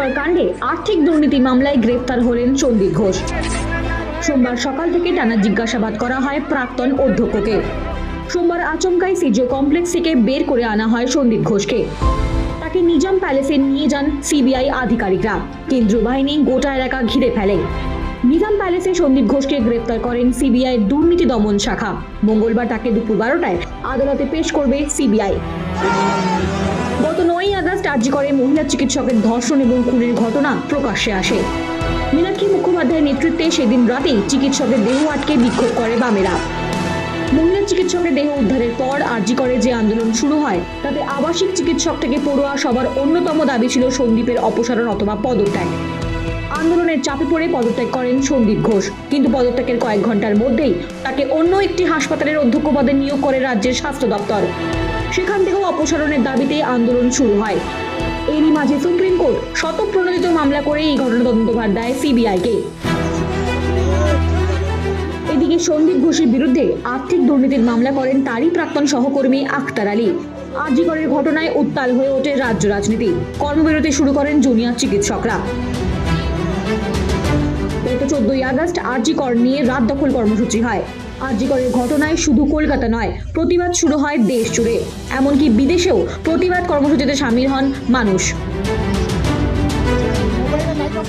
কর কাণ্ডে আর্থিক দুর্নীতি মামলায় গ্রেফতার হলেন সন্দীপ ঘোষ। সোমবার সকাল থেকে টানা জিজ্ঞাসাবাদ করা হয় প্রাক্তন অধ্যক্ষকে। সোমবার আচমকাই সিজিও কমপ্লেক্স থেকে বের করে আনা হয় সন্দীপ ঘোষকে। তাকে নিজাম প্যালেসে নিয়ে যান সিবিআই আধিকারিকরা। কেন্দ্রীয় বাহিনী গোটা এলাকা ঘিরে ফেলে। নিজাম প্যালেসে সন্দীপ ঘোষকে গ্রেফতার করেন সিবিআই দুর্নীতি দমন শাখা। মঙ্গলবার তাকে দুপুর 12টায় আদালতে পেশ করবে সিবিআই। গত 9ই আগস্ট আরজি করে মহিলা চিকিৎসকের ধর্ষণ এবং খুনের ঘটনা প্রকাশ্যে আসে। মীনাক্ষী মুখোপাধ্যায়ের নেতৃত্বে সেদিন রাতেই চিকিৎসকের দেহ আটকে বিক্ষোভ করে বামেরা। মহিলা চিকিৎসকের দেহ উদ্ধারের পর আরজি করে যে আন্দোলন শুরু হয় তাতে আবাসিক চিকিৎসক থেকে পড়ুয়া সবার অন্যতম দাবি ছিল সন্দীপের অপসারণ অথবা পদত্যাগ। আন্দোলনের চাপে পড়ে পদত্যাগ করেন সন্দীপ ঘোষ, কিন্তু পদত্যাগের কয়েক ঘন্টার মধ্যেই তাকে অন্য একটি হাসপাতালের অধ্যক্ষ পদে নিয়োগ করে রাজ্যের স্বাস্থ্য দপ্তর। সেখান থেকেও অপসারণের দাবিতে আন্দোলন শুরু হয়। এরই মাঝে সুপ্রিম কোর্ট শতপ্রণোদিত মামলা করে এই ঘটনা তদন্তভার দেয় সিবিআইকে। এদিকে সন্দীপ ঘোষের বিরুদ্ধে আর্থিক দুর্নীতির মামলা করেন তারই প্রাক্তন সহকর্মী আখতার আলী। আরজি করের ঘটনায় উত্তাল হয়ে ওঠে রাজ্য রাজনীতি। কর্মবিরতি শুরু করেন জুনিয়র চিকিৎসকরা। গত 14ই আগস্ট আরজি কর নিয়ে রাত দখল কর্মসূচি হয়। আরজি করের ঘটনায় শুধু কলকাতা নয়, প্রতিবাদ শুরু হয় দেশ জুড়ে। এমনকি বিদেশেও প্রতিবাদ কর্মসূচিতে সামিল হন মানুষ।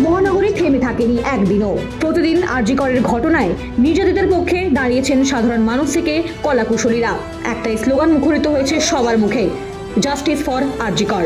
মহানগরী থেমে থাকেনি একদিনও। প্রতিদিন আরজি করের ঘটনায় নির্যাতিতের পক্ষে দাঁড়িয়েছেন সাধারণ মানুষ থেকে কলাকুশলীরা। একটাই স্লোগান মুখরিত হয়েছে সবার মুখে, জাস্টিস ফর আরজি কর।